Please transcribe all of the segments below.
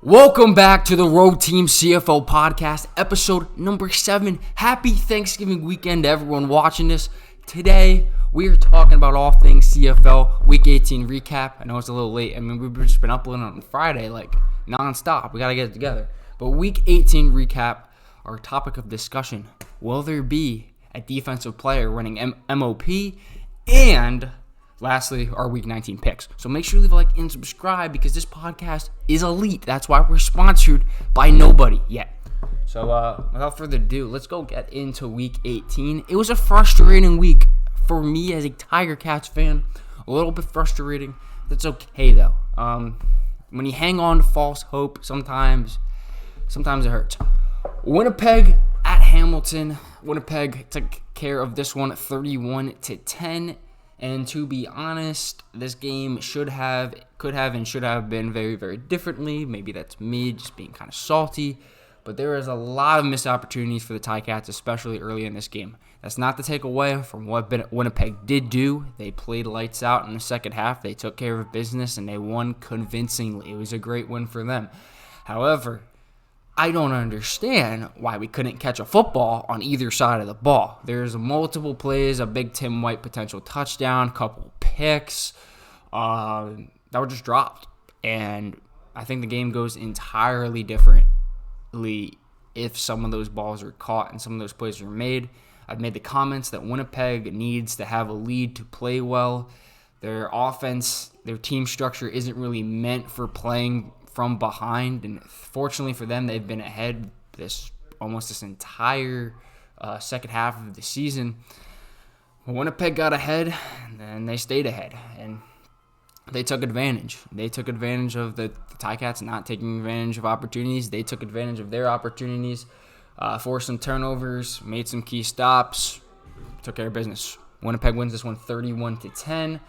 Welcome back to the Road Team CFL podcast, episode number 7. Happy Thanksgiving weekend to everyone watching this. Today, we are talking about all things CFL Week 18 recap. I know it's a little late. I mean, we've just been uploading on Friday, like, nonstop. We got to get it together. But Week 18 recap, our topic of discussion, will there be a defensive player running MOP? And lastly, our Week 19 picks. So make sure to leave a like and subscribe because this podcast is elite. That's why we're sponsored by nobody yet. So without further ado, let's go get into Week 18. It was a frustrating week for me as a Tiger Cats fan. A little bit frustrating. That's okay, though. When you hang on to false hope, sometimes it hurts. Winnipeg at Hamilton. Winnipeg took care of this one 31-10. And to be honest, this game could have, and should have been very, very differently. Maybe that's me just being kind of salty. But there is a lot of missed opportunities for the Ticats, especially early in this game. That's not to take away from what Winnipeg did do. They played lights out in the second half. They took care of business, and they won convincingly. It was a great win for them. However, I don't understand why we couldn't catch a football on either side of the ball. There's multiple plays, a big Tim White potential touchdown, couple picks that were just dropped. And I think the game goes entirely differently if some of those balls are caught and some of those plays are made. I've made the comments that Winnipeg needs to have a lead to play well. Their offense, their team structure isn't really meant for playing from behind, and fortunately for them, they've been ahead this entire second half of the season. When Winnipeg got ahead, and they stayed ahead, and they took advantage. They took advantage of the Ticats not taking advantage of opportunities. They took advantage of their opportunities, forced some turnovers, made some key stops, took care of business. Winnipeg wins this one 31-10.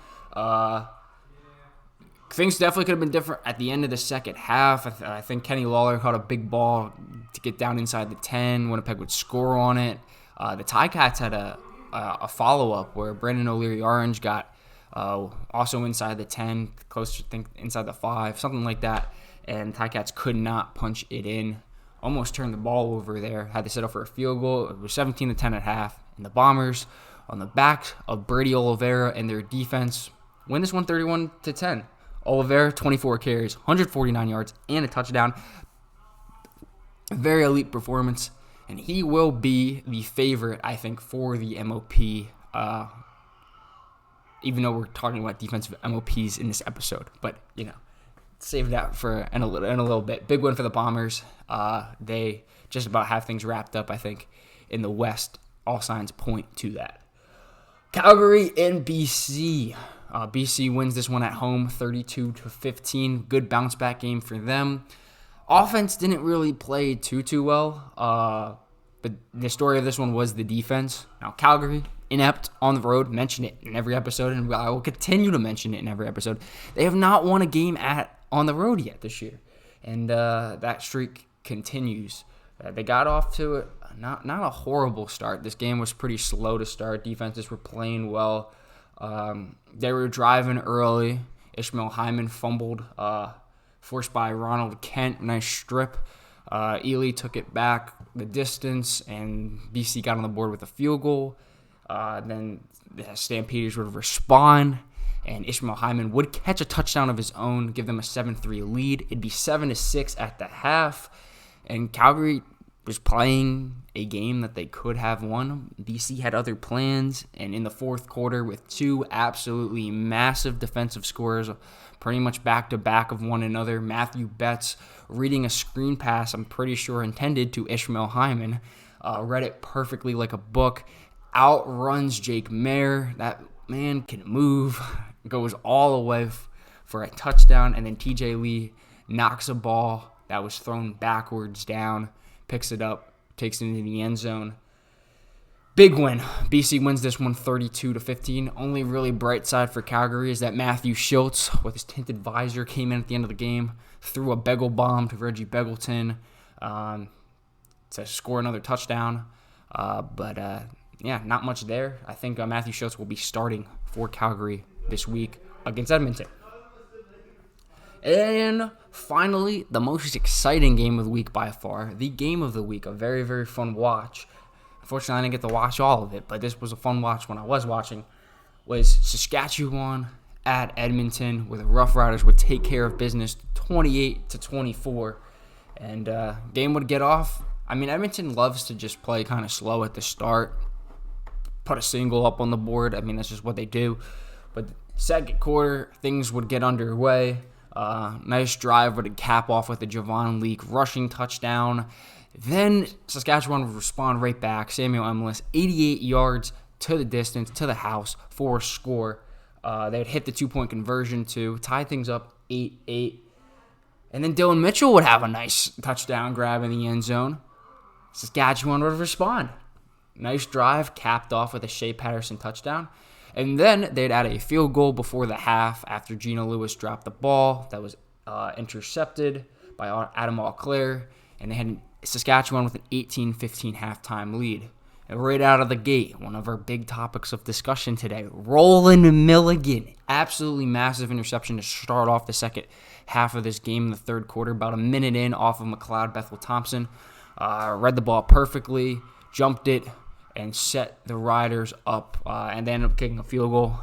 Things definitely could have been different at the end of the second half. I think Kenny Lawler caught a big ball to get down inside the 10. Winnipeg would score on it. The Ticats had a follow-up where Brandon O'Leary-Orange got also inside the 10, close to think inside the 5, something like that. And Ticats could not punch it in. Almost turned the ball over there. Had to set up for a field goal. It was 17-10 at half. And the Bombers, on the back of Brady Oliveira and their defense, win this one 31-10. Oliveira, 24 carries, 149 yards, and a touchdown. Very elite performance, and he will be the favorite, I think, for the MOP, even though we're talking about defensive MOPs in this episode. But, save that for in a little bit. Big win for the Bombers. They just about have things wrapped up, I think, in the West. All signs point to that. Calgary and BC. BC wins this one at home, 32-15. Good bounce back game for them. Offense didn't really play too well, but the story of this one was the defense. Now, Calgary, inept on the road, mention it in every episode, and I will continue to mention it in every episode. They have not won a game on the road yet this year, and that streak continues. They got off to not a horrible start. This game was pretty slow to start. Defenses were playing well. They were driving early. Ishmael Hyman fumbled, forced by Ronald Kent. Nice strip. Ely took it back the distance, and BC got on the board with a field goal. Then the Stampeders would respond, and Ishmael Hyman would catch a touchdown of his own, give them a 7-3 lead. It'd be 7-6 at the half, and Calgary was playing a game that they could have won. BC had other plans, and in the fourth quarter with two absolutely massive defensive scores, pretty much back-to-back of one another, Matthew Betts reading a screen pass, I'm pretty sure intended to Ishmael Hyman, read it perfectly like a book, outruns Jake Mayer. That man can move, goes all the way for a touchdown, and then TJ Lee knocks a ball that was thrown backwards down, picks it up, takes it into the end zone. Big win. BC wins this one 32-15. Only really bright side for Calgary is that Matthew Schultz, with his tinted visor, came in at the end of the game, threw a bagel bomb to Reggie Beggleton to score another touchdown. But not much there. I think Matthew Schultz will be starting for Calgary this week against Edmonton. And finally, the most exciting game of the week by far, the game of the week, a very, very fun watch. Unfortunately, I didn't get to watch all of it, but this was a fun watch when I was watching, was Saskatchewan at Edmonton, where the Rough Riders would take care of business 28-24. And game would get off. I mean, Edmonton loves to just play kind of slow at the start, put a single up on the board. I mean, that's just what they do. But second quarter, things would get underway. Nice drive would cap off with a Javon Leake rushing touchdown. Then Saskatchewan would respond right back. Samuel Emilus, 88 yards to the distance, to the house for a score. They'd hit the 2-point conversion to tie things up 8-8. And then Dylan Mitchell would have a nice touchdown grab in the end zone. Saskatchewan would respond. Nice drive, capped off with a Shea Patterson touchdown. And then they'd add a field goal before the half after Gina Lewis dropped the ball that was intercepted by Adam Auclair. And they had Saskatchewan with an 18-15 halftime lead. And right out of the gate, one of our big topics of discussion today, Rolan Milligan. Absolutely massive interception to start off the second half of this game in the third quarter. About a minute in off of McLeod Bethel Thompson. Read the ball perfectly, jumped it, and set the Riders up. And they ended up kicking a field goal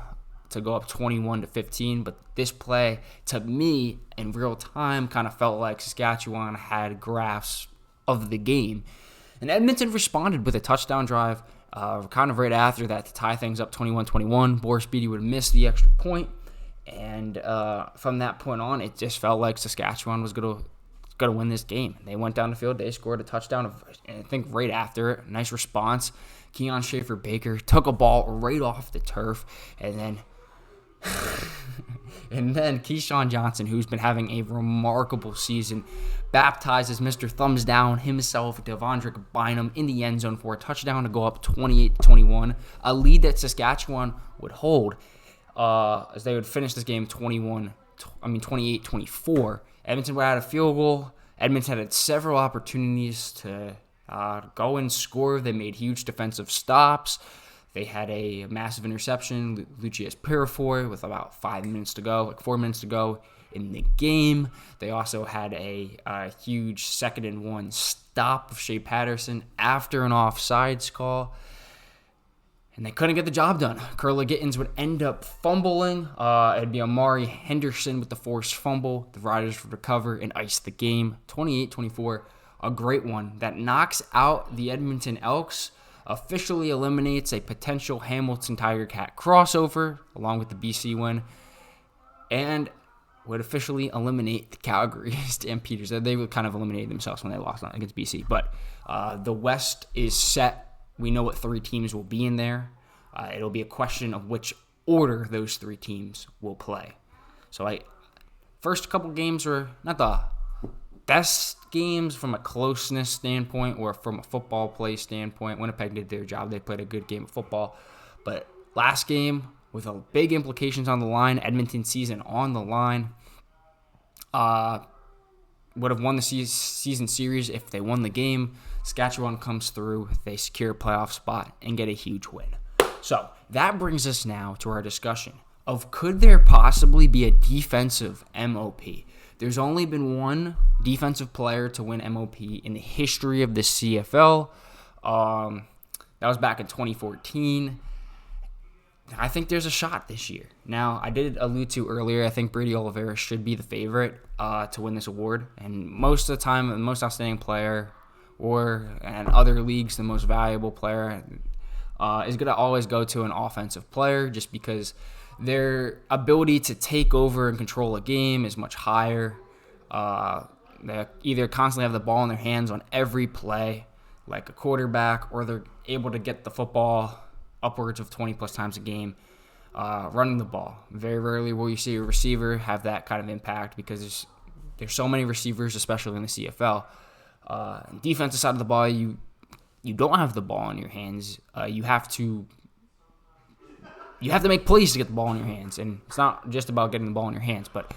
to go up 21-15. But this play, to me, in real time, kind of felt like Saskatchewan had grasp of the game. And Edmonton responded with a touchdown drive kind of right after that to tie things up 21-21. Boris Beatty would miss the extra point. And from that point on, it just felt like Saskatchewan was going to win this game. They went down the field. They scored a touchdown, I think, right after it. Nice response. Keon Schaefer-Baker took a ball right off the turf. And then Keyshawn Johnson, who's been having a remarkable season, baptizes Mr. Thumbs Down himself, Devondrick Bynum, in the end zone for a touchdown to go up 28-21, a lead that Saskatchewan would hold as they would finish this game 28-24. Edmonton would have a field goal. Edmonton had several opportunities to go and score. They made huge defensive stops. They had a massive interception, Lucius Purifoy, with about 4 minutes to go in the game. They also had a huge 2nd-and-1 stop of Shea Patterson after an offsides call. And they couldn't get the job done. Curla Gittins would end up fumbling. It'd be Amari Henderson with the forced fumble. The Riders would recover and ice the game. 28-24, a great one that knocks out the Edmonton Elks, officially eliminates a potential Hamilton Tiger Cat crossover, along with the BC win, and would officially eliminate the Calgary Stampeders. They would kind of eliminate themselves when they lost against BC. But the West is set. We know what 3 teams will be in there. It'll be a question of which order those 3 teams will play. So first couple games were not the best games from a closeness standpoint or from a football play standpoint. Winnipeg did their job. They played a good game of football. But last game, with big implications on the line, Edmonton season on the line, would have won the season series if they won the game. Saskatchewan comes through, they secure a playoff spot, and get a huge win. So that brings us now to our discussion of could there possibly be a defensive MOP? There's only been one defensive player to win MOP in the history of the CFL. That was back in 2014. I think there's a shot this year. Now, I did allude to earlier, I think Brady Oliveira should be the favorite to win this award. And most of the time, the most outstanding player, or in other leagues, the most valuable player, is going to always go to an offensive player just because their ability to take over and control a game is much higher. They either constantly have the ball in their hands on every play, like a quarterback, or they're able to get the football upwards of 20-plus times a game running the ball. Very rarely will you see a receiver have that kind of impact because there's so many receivers, especially in the CFL. Defensive side of the ball, you don't have the ball in your hands. You have to make plays to get the ball in your hands, and it's not just about getting the ball in your hands, but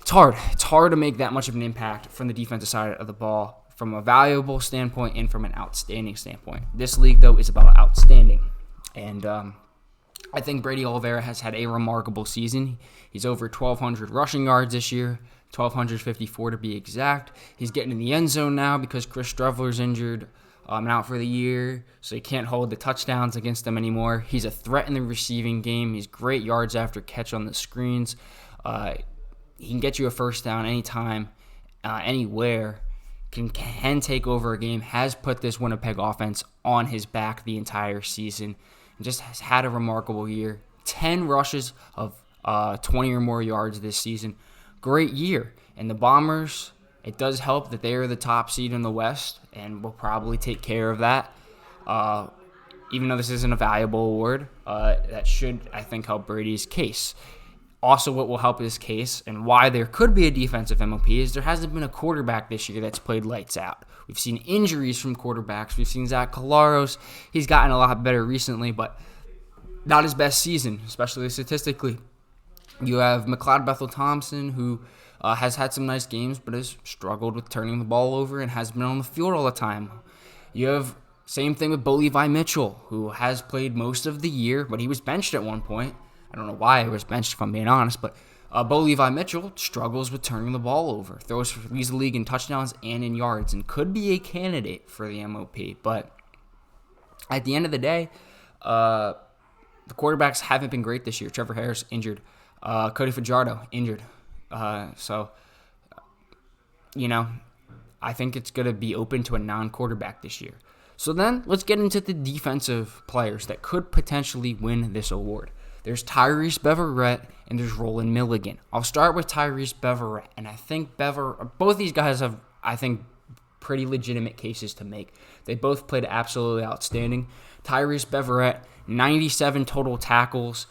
it's hard. It's hard to make that much of an impact from the defensive side of the ball from a valuable standpoint and from an outstanding standpoint. This league, though, is about outstanding, and I think Brady Oliveira has had a remarkable season. He's over 1,200 rushing yards this year, 1,254 to be exact. He's getting in the end zone now because Chris Streveler's injured and out for the year, so he can't hold the touchdowns against them anymore. He's a threat in the receiving game. He's great yards after catch on the screens. He can get you a first down anytime, anywhere. Can take over a game, has put this Winnipeg offense on his back the entire season, and just has had a remarkable year. 10 rushes of 20 or more yards this season. Great year. And the Bombers, it does help that they are the top seed in the West, and will probably take care of that. Even though this isn't a valuable award, that should, I think, help Brady's case. Also, what will help his case and why there could be a defensive MOP is there hasn't been a quarterback this year that's played lights out. We've seen injuries from quarterbacks. We've seen Zach Collaros. He's gotten a lot better recently, but not his best season, especially statistically. You have McLeod Bethel-Thompson, who has had some nice games, but has struggled with turning the ball over and has been on the field all the time. You have same thing with Bo Levi Mitchell, who has played most of the year, but he was benched at one point. I don't know why he was benched, if I'm being honest, but Bo Levi Mitchell struggles with turning the ball over, leads the league in touchdowns and in yards, and could be a candidate for the MOP. But at the end of the day, the quarterbacks haven't been great this year. Trevor Harris injured, Cody Fajardo injured. So I think it's going to be open to a non-quarterback this year. So then let's get into the defensive players that could potentially win this award. There's Tyrice Beverette and there's Rolan Milligan. I'll start with Tyrice Beverette, and I think both these guys have, I think, pretty legitimate cases to make. They both played absolutely outstanding. Tyrice Beverette, 97 total tackles.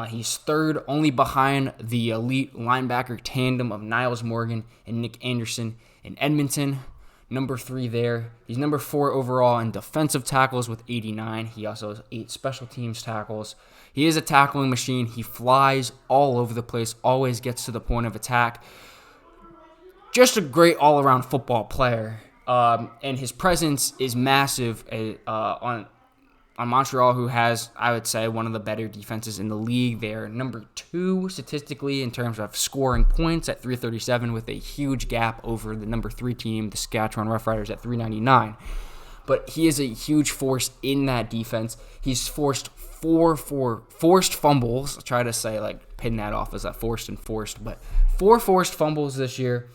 He's third only behind the elite linebacker tandem of Niles Morgan and Nick Anderson in Edmonton. Number 3 there. He's number 4 overall in defensive tackles with 89. He also has 8 special teams tackles. He is a tackling machine. He flies all over the place, always gets to the point of attack. Just a great all-around football player. And his presence is massive on Montreal, who has, I would say, one of the better defenses in the league. They're number 2 statistically in terms of scoring points at 337, with a huge gap over the number 3 team, the Saskatchewan Roughriders, at 399. But he is a huge force in that defense. He's forced forced fumbles. I'll try to pin that off as that forced, but 4 forced fumbles this year,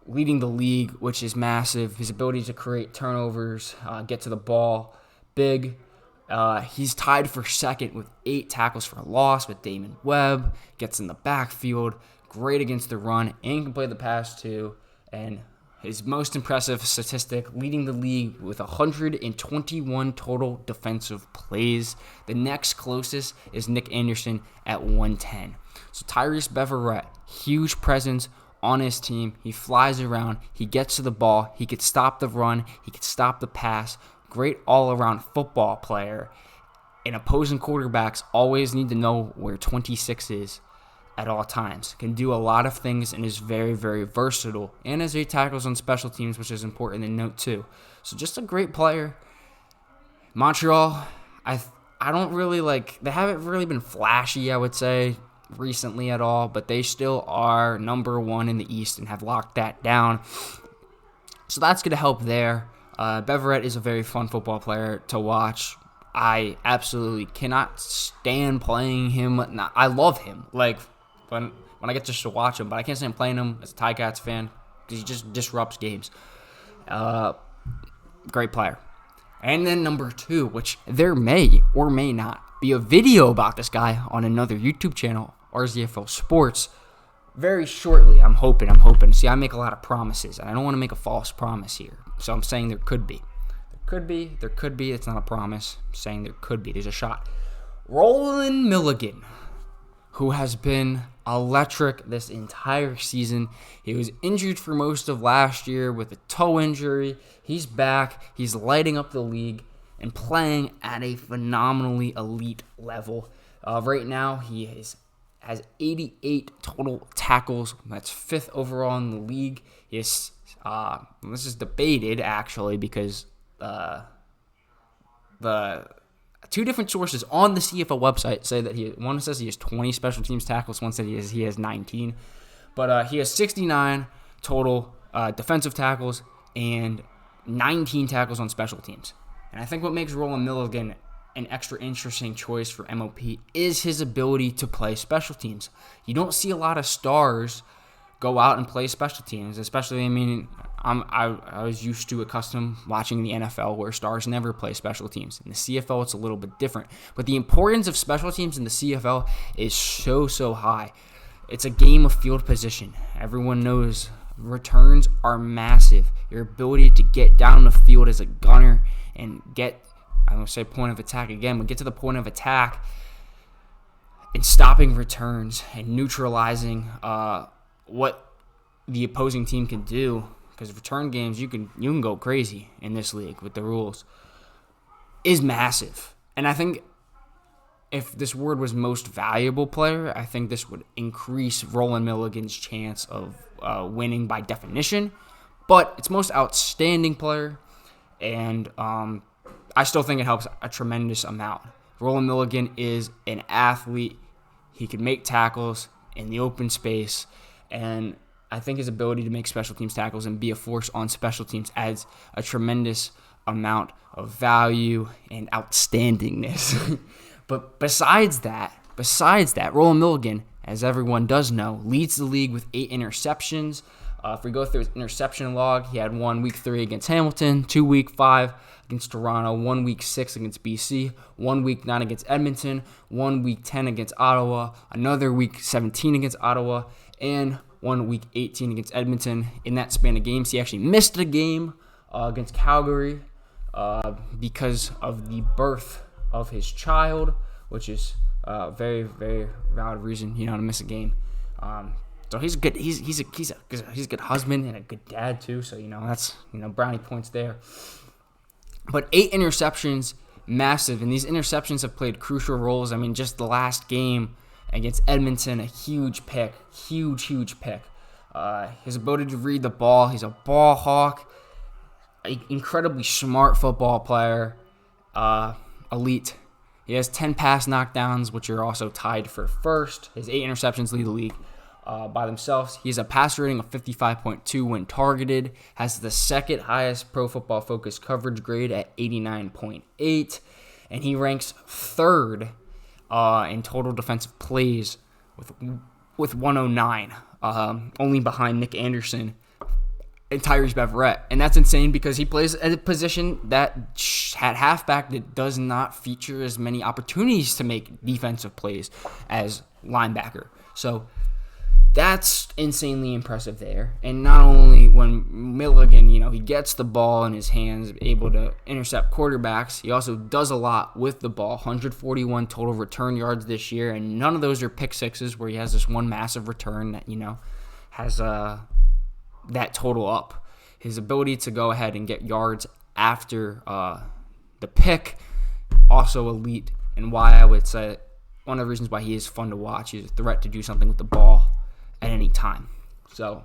leading the league, which is massive. His ability to create turnovers, get to the ball, big. He's tied for second with 8 tackles for loss with Damon Webb. Gets in the backfield, great against the run, and can play the pass too. And his most impressive statistic, leading the league with 121 total defensive plays. The next closest is Nick Anderson at 110. So Tyrice Beverette, huge presence on his team. He flies around. He gets to the ball. He could stop the run. He could stop the pass. Great all-around football player. And opposing quarterbacks always need to know where 26 is at all times. Can do a lot of things and is very, very versatile. And has 8 tackles on special teams, which is important to note too. So just a great player. Montreal, I don't really they haven't really been flashy, I would say, recently at all, but they still are number 1 in the East and have locked that down. So that's going to help there. Beverette is a very fun football player to watch. I absolutely cannot stand playing him. I love him. When I get just to watch him, but I can't stand playing him as a Ticats fan because he just disrupts games. Great player. And then number 2, which there may or may not be a video about this guy on another YouTube channel, RZFL Sports, very shortly. I'm hoping. See, I make a lot of promises, and I don't want to make a false promise here. So I'm saying there could be. There could be. It's not a promise. I'm saying there could be. There's a shot. Rolan Milligan, who has been electric this entire season. He was injured for most of last year with a toe injury. He's back. He's lighting up the league and playing at a phenomenally elite level. Right now, he has 88 total tackles. That's 5th overall in the league. This is debated, actually, because the two different sources on the CFL website say that one says he has 20 special teams tackles, one said he has 19. But he has 69 total defensive tackles and 19 tackles on special teams. And I think what makes Rolan Milligan an extra interesting choice for MOP is his ability to play special teams. You don't see a lot of stars go out and play special teams, especially, I was used to accustomed watching the NFL where stars never play special teams. In the CFL, it's a little bit different. But the importance of special teams in the CFL is so high. It's a game of field position. Everyone knows returns are massive. Your ability to get down the field as a gunner and get, I'm going to say point of attack again, but get to the point of attack and stopping returns and neutralizing what the opposing team can do, because return games, you can go crazy in this league with the rules, is massive. And I think if this word was most valuable player, I think this would increase Rolan Milligan's chance of winning by definition. But it's most outstanding player, and I still think it helps a tremendous amount. Rolan Milligan is an athlete. He can make tackles in the open space, and I think his ability to make special teams tackles and be a force on special teams adds a tremendous amount of value and outstandingness. But besides that, Rolan Milligan, as everyone does know, leads the league with 8 interceptions. If we go through his interception log, he had one week 3 against Hamilton, 2 week 5 against Toronto, 1 week 6 against BC, 1 week 9 against Edmonton, 1 week 10 against Ottawa, another week 17 against Ottawa, and 1 week 18 against Edmonton. In that span of games, he actually missed a game against Calgary because of the birth of his child, which is a very, very valid reason, to miss a game. So he's a good husband and a good dad too. So that's brownie points there. But 8 interceptions, massive, and these interceptions have played crucial roles. Just the last game against Edmonton, a huge pick. His ability to read the ball, he's a ball hawk, an incredibly smart football player, elite. He has 10 pass knockdowns, which are also tied for first. His 8 interceptions lead the league by themselves. He has a passer rating of 55.2 when targeted, has the second highest Pro Football Focus coverage grade at 89.8, and he ranks third in total defensive plays with 109, only behind Nick Anderson and Tyrice Beverette. And that's insane because he plays at a position that at halfback that does not feature as many opportunities to make defensive plays as linebacker. So that's insanely impressive there. And not only when Milligan, he gets the ball in his hands, able to intercept quarterbacks, he also does a lot with the ball. 141 total return yards this year, and none of those are pick sixes where he has this one massive return that, has that total up. His ability to go ahead and get yards after the pick, also elite, and why I would say one of the reasons why he is fun to watch. He's a threat to do something with the ball at any time. So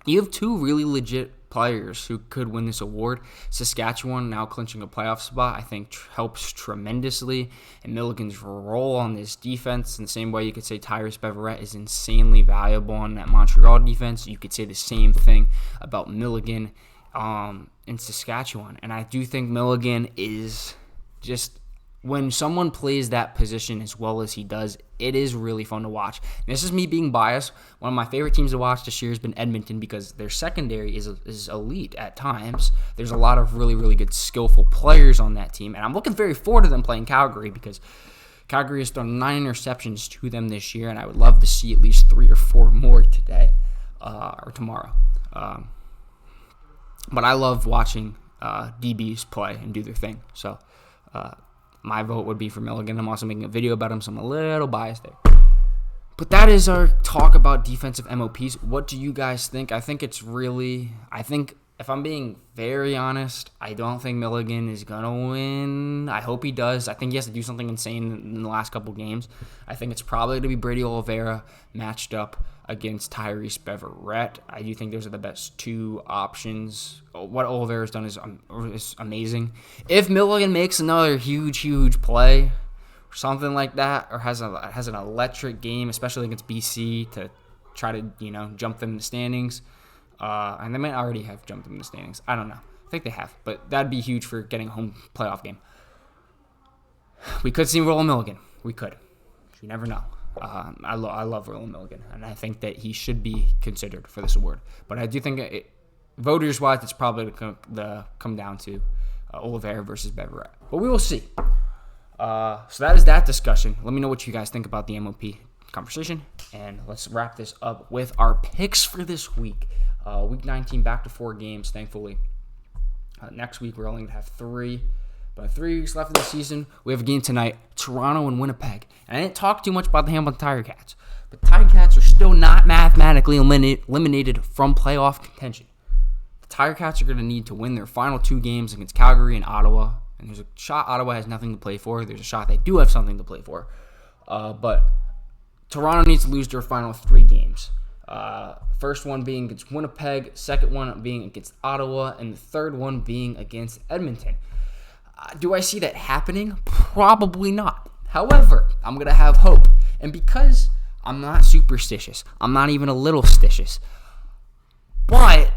you have 2 really legit players who could win this award. Saskatchewan now clinching a playoff spot, I think helps tremendously. And Milligan's role on this defense, in the same way you could say Tyrice Beverette is insanely valuable on that Montreal defense, you could say the same thing about Milligan in Saskatchewan. And I do think Milligan is just, when someone plays that position as well as he does, it is really fun to watch. And this is me being biased. One of my favorite teams to watch this year has been Edmonton because their secondary is elite at times. There's a lot of really, really good, skillful players on that team. And I'm looking very forward to them playing Calgary because Calgary has thrown 9 interceptions to them this year, and I would love to see at least 3 or 4 more today or tomorrow. But I love watching DBs play and do their thing. So my vote would be for Milligan. I'm also making a video about him, so I'm a little biased there. But that is our talk about defensive MOPs. What do you guys think? I think if I'm being very honest, I don't think Milligan is going to win. I hope he does. I think he has to do something insane in the last couple games. I think it's probably going to be Brady Oliveira matched up against Tyrice, Beverette. I do think those are the best two options. What Oliveira has done is amazing. If Milligan makes another huge play, or something like that, or has an electric game, especially against BC, to try to jump them in the standings, and they might already have jumped them in the standings. I don't know. I think they have, but that'd be huge for getting a home playoff game. We could see Rolan Milligan. We could. You never know. I love Rolan Milligan, and I think that he should be considered for this award. But I do think, voters-wise, it's probably going to come down to Oliveira versus Beverette. But we will see. So that is that discussion. Let me know what you guys think about the MOP conversation, and let's wrap this up with our picks for this week. Week 19, back to 4 games, thankfully. Next week, we're only going to have 3. But 3 weeks left of the season. We have a game tonight, Toronto and Winnipeg. And I didn't talk too much about the Hamilton Tiger Cats. But Tiger Cats are still not mathematically eliminated from playoff contention. The Tiger Cats are going to need to win their final 2 games against Calgary and Ottawa. And there's a shot Ottawa has nothing to play for. There's a shot they do have something to play for. But Toronto needs to lose their final 3 games. First one being against Winnipeg, second one being against Ottawa, and the third one being against Edmonton. Do I see that happening? Probably not. However, I'm going to have hope. And because I'm not superstitious, I'm not even a little stitious, but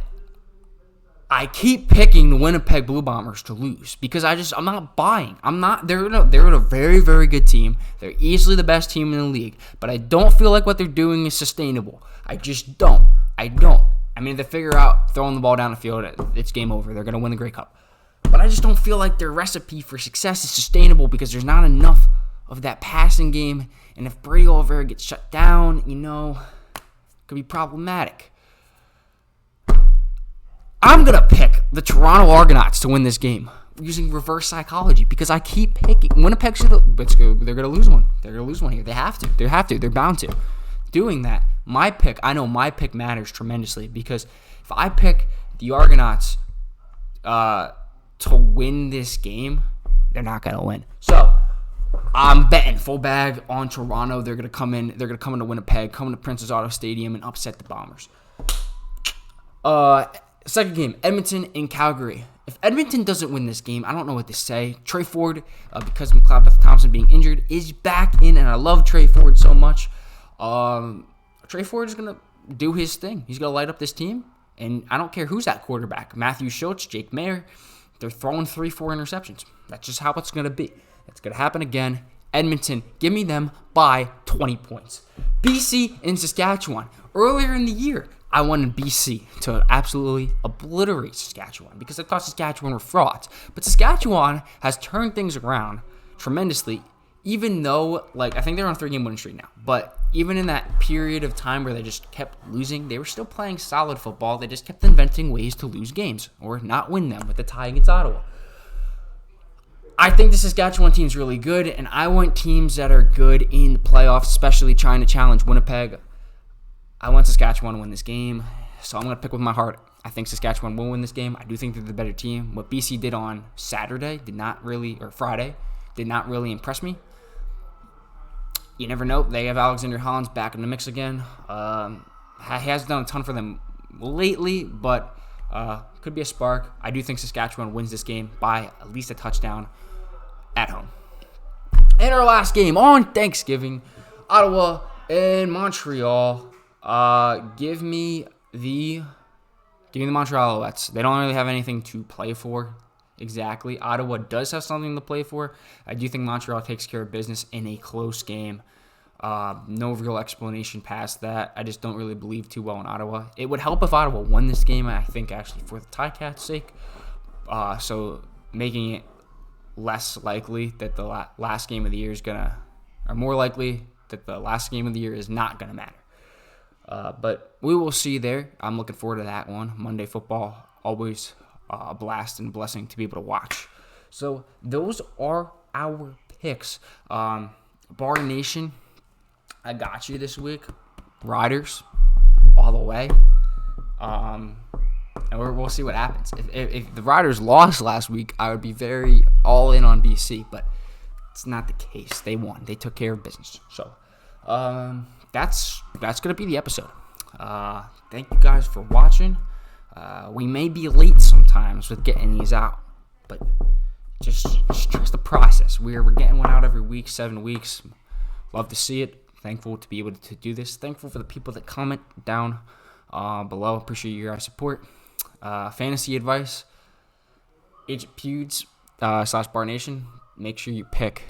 I keep picking the Winnipeg Blue Bombers to lose because I'm not buying. They're a very, very good team. They're easily the best team in the league, but I don't feel like what they're doing is sustainable. I just don't. I mean, they figure out throwing the ball down the field, it's game over. They're going to win the Grey Cup. But I just don't feel like their recipe for success is sustainable because there's not enough of that passing game. And if Brady Oliveira gets shut down, it could be problematic. I'm going to pick the Toronto Argonauts to win this game using reverse psychology because I keep picking Winnipeg. They're going to lose one. They're going to lose one here. They have to. They're bound to. Doing that, I know my pick matters tremendously because if I pick the Argonauts to win this game, they're not going to win. So I'm betting full bag on Toronto. They're going to come in. They're going to come into Winnipeg, come into Princess Auto Stadium, and upset the Bombers. Second game, Edmonton and Calgary. If Edmonton doesn't win this game, I don't know what to say. Trey Ford, because McLeod Thompson being injured, is back in, and I love Trey Ford so much. Trey Ford is going to do his thing. He's going to light up this team, and I don't care who's at quarterback. Matthew Schultz, Jake Mayer. They're throwing 3-4 interceptions. That's just how it's going to be. It's going to happen again. Edmonton, give me them by 20 points. BC and Saskatchewan. Earlier in the year, I wanted BC to absolutely obliterate Saskatchewan because I thought Saskatchewan were frauds. But Saskatchewan has turned things around tremendously, even though, I think they're on a 3-game winning streak now. But even in that period of time where they just kept losing, they were still playing solid football. They just kept inventing ways to lose games or not win them with the tie against Ottawa. I think the Saskatchewan team's really good, and I want teams that are good in the playoffs, especially trying to challenge Winnipeg. I want Saskatchewan to win this game, so I'm going to pick with my heart. I think Saskatchewan will win this game. I do think they're the better team. What BC did on Friday, did not really impress me. You never know. They have Alexander Hollins back in the mix again. He has done a ton for them lately, but could be a spark. I do think Saskatchewan wins this game by at least a touchdown at home. And our last game on Thanksgiving, Ottawa and Montreal. Give me the Montreal Alouettes. They don't really have anything to play for. Exactly. Ottawa does have something to play for. I do think Montreal takes care of business in a close game. No real explanation past that. I just don't really believe too well in Ottawa. It would help if Ottawa won this game, I think, actually, for the Ticats' sake. So making it less likely that the last game of the year is or more likely that the last game of the year is not going to matter. But we will see there. I'm looking forward to that one. Monday football, always a blast and blessing to be able to watch. So those are our picks. Bar Nation, I got you this week. Riders, all the way. And we'll see what happens. If the Riders lost last week, I would be very all in on BC, but it's not the case. They won. They took care of business. So that's going to be the episode. Thank you guys for watching. We may be late sometimes with getting these out, but just trust the process. We're getting one out every week, 7 weeks. Love to see it. Thankful to be able to do this. Thankful for the people that comment down below. Appreciate your guys' support. Fantasy advice, Agent Pewds / Bar Nation. Make sure you pick.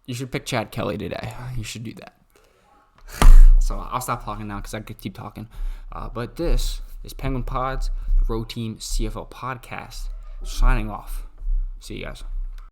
You should pick Chad Kelly today. You should do that. So I'll stop talking now because I could keep talking. But this is Penguin Pods, the Road Team CFL podcast. Signing off. See you guys.